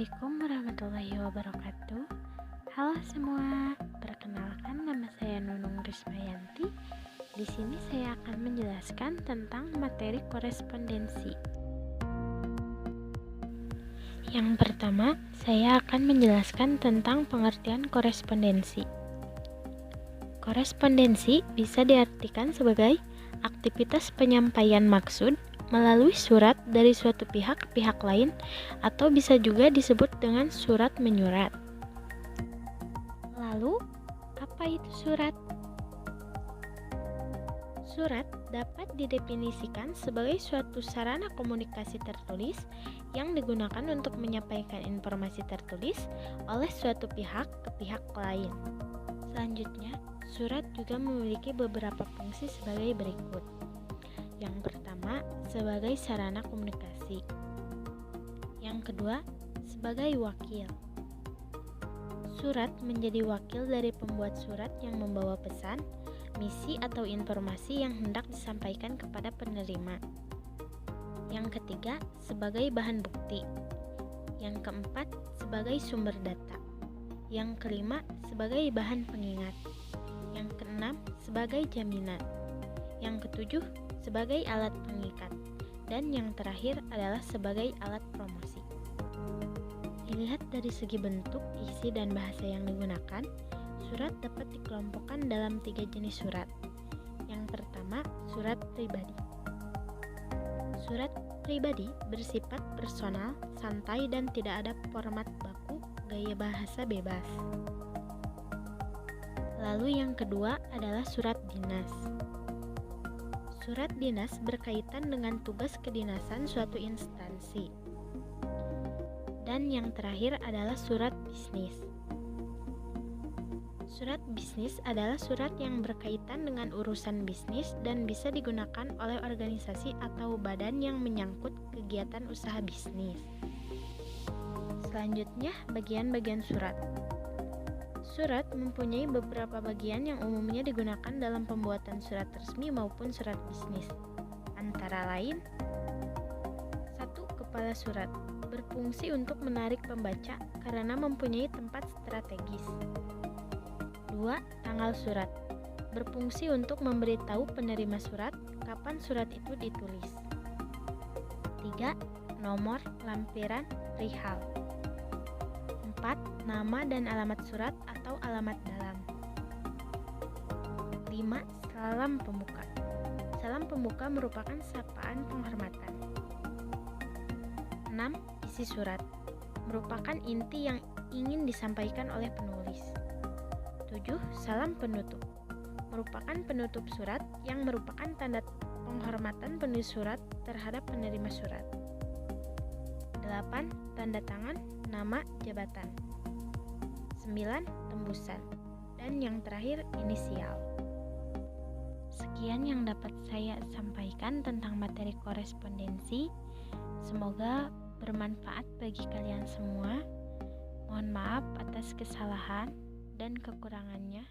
Assalamualaikum warahmatullahi wabarakatuh. Halo semua, perkenalkan nama saya Nunung Rismayanti. Di sini saya akan menjelaskan tentang materi korespondensi. Yang pertama, saya akan menjelaskan tentang pengertian korespondensi. Korespondensi bisa diartikan sebagai aktivitas penyampaian maksud melalui surat dari suatu pihak ke pihak lain, atau bisa juga disebut dengan surat menyurat. Lalu, apa itu surat? Surat dapat didefinisikan sebagai suatu sarana komunikasi tertulis yang digunakan untuk menyampaikan informasi tertulis oleh suatu pihak ke pihak lain. Selanjutnya, surat juga memiliki beberapa fungsi sebagai berikut. Yang pertama, sebagai sarana komunikasi. Yang kedua, sebagai wakil. Surat menjadi wakil dari pembuat surat yang membawa pesan, misi atau informasi yang hendak disampaikan kepada penerima. Yang ketiga, sebagai bahan bukti. Yang keempat, sebagai sumber data. Yang kelima, sebagai bahan pengingat. Yang keenam, sebagai jaminan. Yang ketujuh, sebagai alat pengikat, dan yang terakhir adalah sebagai alat promosi. Dilihat dari segi bentuk, isi, dan bahasa yang digunakan, surat dapat dikelompokkan dalam 3 jenis surat. Yang pertama, surat pribadi. Surat pribadi bersifat personal, santai, dan tidak ada format baku, gaya bahasa bebas. Lalu yang kedua adalah surat dinas. Surat dinas berkaitan dengan tugas kedinasan suatu instansi. Dan yang terakhir adalah surat bisnis. Surat bisnis adalah surat yang berkaitan dengan urusan bisnis dan bisa digunakan oleh organisasi atau badan yang menyangkut kegiatan usaha bisnis. Selanjutnya, bagian-bagian surat. Surat mempunyai beberapa bagian yang umumnya digunakan dalam pembuatan surat resmi maupun surat bisnis. Antara lain, 1. Kepala surat berfungsi untuk menarik pembaca karena mempunyai tempat strategis. 2. Tanggal surat berfungsi untuk memberitahu penerima surat kapan surat itu ditulis. 3. Nomor lampiran perihal. 4. Nama dan alamat surat atau alamat dalam. 5. Salam pembuka. Salam pembuka merupakan sapaan penghormatan. 6. Isi surat merupakan inti yang ingin disampaikan oleh penulis. 7. Salam penutup merupakan penutup surat yang merupakan tanda penghormatan penulis surat terhadap penerima surat. 8. Tanda tangan, nama, jabatan. 9. Tembusan. Dan yang terakhir, inisial. Sekian yang dapat saya sampaikan tentang materi korespondensi. Semoga bermanfaat bagi kalian semua. Mohon maaf atas kesalahan dan kekurangannya.